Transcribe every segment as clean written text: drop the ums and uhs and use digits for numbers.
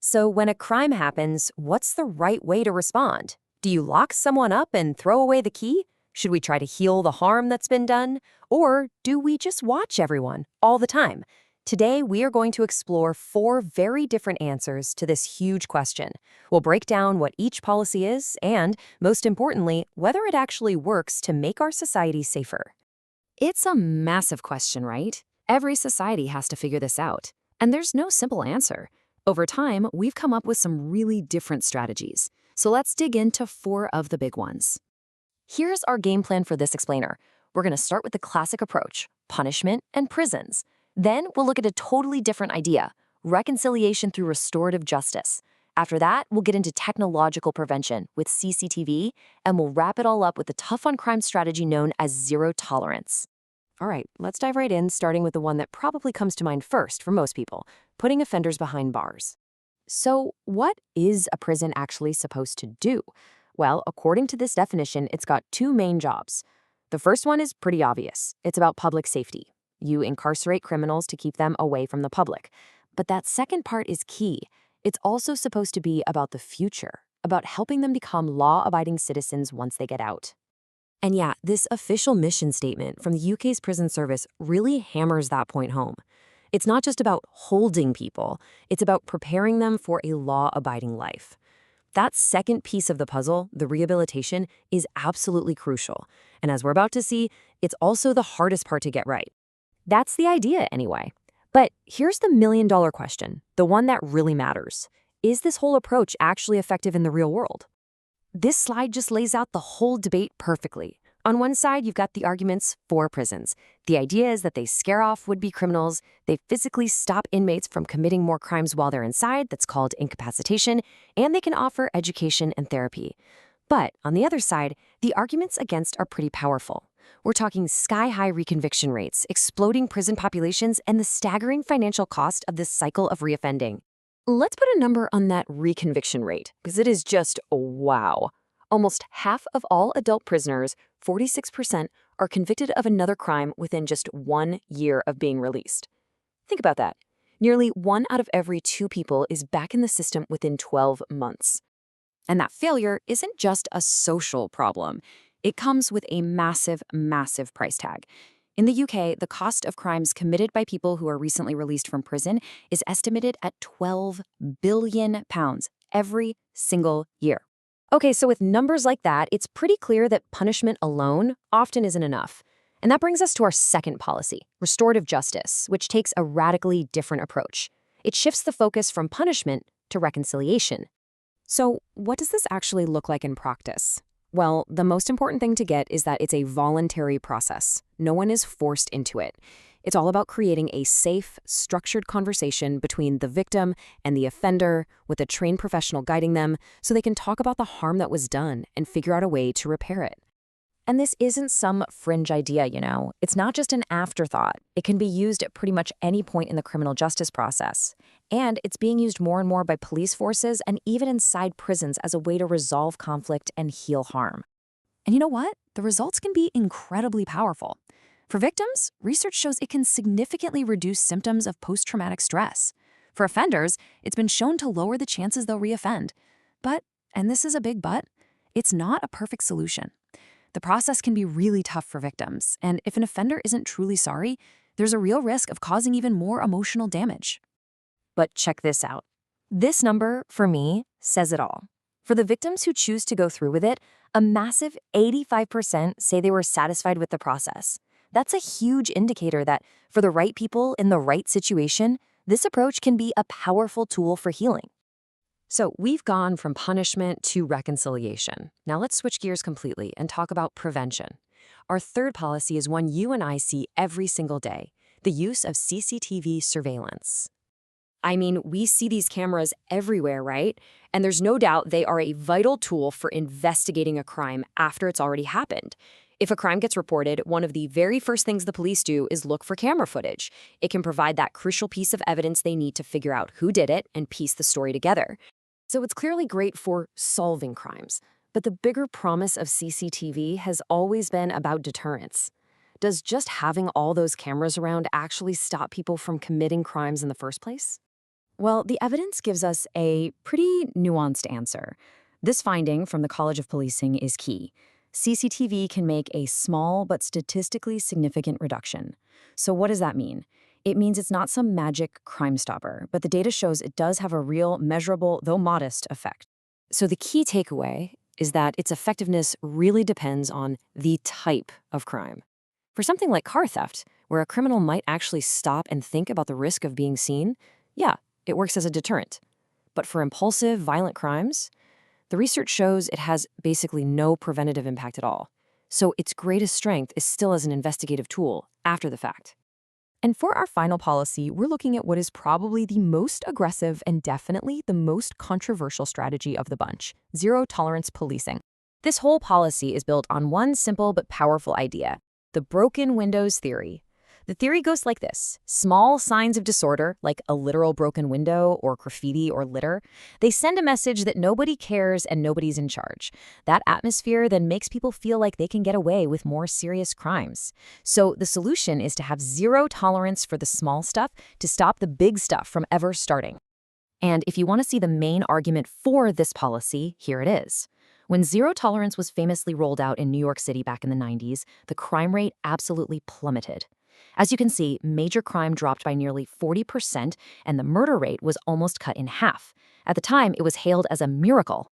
So when a crime happens, what's the right way to respond? Do you lock someone up and throw away the key? Should we try to heal the harm that's been done? Or do we just watch everyone all the time? Today, we are going to explore 4 very different answers to this huge question. We'll break down what each policy is and, most importantly, whether it actually works to make our society safer. It's a massive question, right? Every society has to figure this out. And there's no simple answer. Over time, we've come up with some really different strategies. So let's dig into 4 of the big ones. Here's our game plan for this explainer. We're going to start with the classic approach, punishment and prisons. Then we'll look at a totally different idea, reconciliation through restorative justice. After that, we'll get into technological prevention with CCTV, and we'll wrap it all up with the tough-on-crime strategy known as zero tolerance. All right, let's dive right in, starting with the one that probably comes to mind first for most people, putting offenders behind bars. So what is a prison actually supposed to do? Well, according to this definition, it's got 2 main jobs. The first one is pretty obvious. It's about public safety. You incarcerate criminals to keep them away from the public. But that second part is key. It's also supposed to be about the future, about helping them become law-abiding citizens once they get out. And yeah, this official mission statement from the UK's prison service really hammers that point home. It's not just about holding people, it's about preparing them for a law-abiding life. That second piece of the puzzle, the rehabilitation, is absolutely crucial. And as we're about to see, it's also the hardest part to get right. That's the idea anyway. But here's the million-dollar question, the one that really matters. Is this whole approach actually effective in the real world? This slide just lays out the whole debate perfectly. On one side, you've got the arguments for prisons. The idea is that they scare off would-be criminals, they physically stop inmates from committing more crimes while they're inside, that's called incapacitation, and they can offer education and therapy. But on the other side, the arguments against are pretty powerful. We're talking sky-high reconviction rates, exploding prison populations, and the staggering financial cost of this cycle of reoffending. Let's put a number on that reconviction rate, because it is just wow. Almost half of all adult prisoners, 46%, are convicted of another crime within just 1 year of being released. Think about that. Nearly 1 out of every 2 people is back in the system within 12 months. And that failure isn't just a social problem. It comes with a massive, massive price tag. In the UK, the cost of crimes committed by people who are recently released from prison is estimated at £12 billion every single year. Okay, so with numbers like that, it's pretty clear that punishment alone often isn't enough. And that brings us to our second policy, restorative justice, which takes a radically different approach. It shifts the focus from punishment to reconciliation. So what does this actually look like in practice? Well, the most important thing to get is that it's a voluntary process. No one is forced into it. It's all about creating a safe, structured conversation between the victim and the offender, with a trained professional guiding them, so they can talk about the harm that was done and figure out a way to repair it. And this isn't some fringe idea, you know. It's not just an afterthought. It can be used at pretty much any point in the criminal justice process. And it's being used more and more by police forces and even inside prisons as a way to resolve conflict and heal harm. And you know what? The results can be incredibly powerful. For victims, research shows it can significantly reduce symptoms of post-traumatic stress. For offenders, it's been shown to lower the chances they'll reoffend. But, and this is a big but, it's not a perfect solution. The process can be really tough for victims, and if an offender isn't truly sorry, there's a real risk of causing even more emotional damage. But check this out. This number, for me, says it all. For the victims who choose to go through with it, a massive 85% say they were satisfied with the process. That's a huge indicator that, for the right people in the right situation, this approach can be a powerful tool for healing. So we've gone from punishment to reconciliation. Now let's switch gears completely and talk about prevention. Our third policy is one you and I see every single day, the use of CCTV surveillance. I mean, we see these cameras everywhere, right? And there's no doubt they are a vital tool for investigating a crime after it's already happened. If a crime gets reported, one of the very first things the police do is look for camera footage. It can provide that crucial piece of evidence they need to figure out who did it and piece the story together. So it's clearly great for solving crimes. But the bigger promise of CCTV has always been about deterrence. Does just having all those cameras around actually stop people from committing crimes in the first place? Well, the evidence gives us a pretty nuanced answer. This finding from the College of Policing is key. CCTV can make a small but statistically significant reduction. So, what does that mean? It means it's not some magic crime stopper, but the data shows it does have a real, measurable, though modest, effect. So the key takeaway is that its effectiveness really depends on the type of crime. For something like car theft, where a criminal might actually stop and think about the risk of being seen, yeah, it works as a deterrent. But for impulsive, violent crimes, the research shows it has basically no preventative impact at all. So its greatest strength is still as an investigative tool after the fact. And for our final policy, we're looking at what is probably the most aggressive and definitely the most controversial strategy of the bunch: zero tolerance policing. This whole policy is built on one simple but powerful idea: the broken windows theory. The theory goes like this. Small signs of disorder, like a literal broken window or graffiti or litter, they send a message that nobody cares and nobody's in charge. That atmosphere then makes people feel like they can get away with more serious crimes. So the solution is to have zero tolerance for the small stuff to stop the big stuff from ever starting. And if you want to see the main argument for this policy, here it is. When zero tolerance was famously rolled out in New York City back in the 90s, the crime rate absolutely plummeted. As you can see, major crime dropped by nearly 40%, and the murder rate was almost cut in half. At the time, it was hailed as a miracle.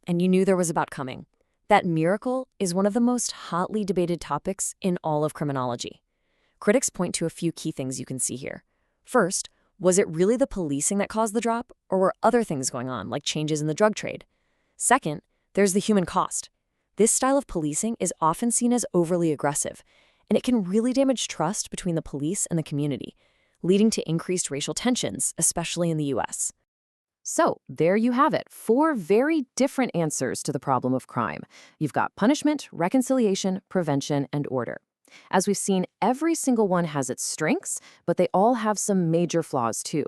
And you knew there was a bout coming. That miracle is one of the most hotly debated topics in all of criminology. Critics point to a few key things you can see here. First, was it really the policing that caused the drop, or were other things going on, like changes in the drug trade? Second, there's the human cost. This style of policing is often seen as overly aggressive, and it can really damage trust between the police and the community, leading to increased racial tensions, especially in the US. So, there you have it, 4 very different answers to the problem of crime. You've got punishment, reconciliation, prevention, and order. As we've seen, every single one has its strengths, but they all have some major flaws too.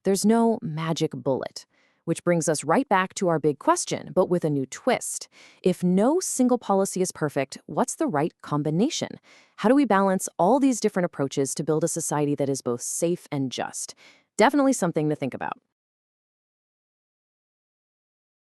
There's no magic bullet. Which brings us right back to our big question, but with a new twist. If no single policy is perfect, what's the right combination? How do we balance all these different approaches to build a society that is both safe and just? Definitely something to think about.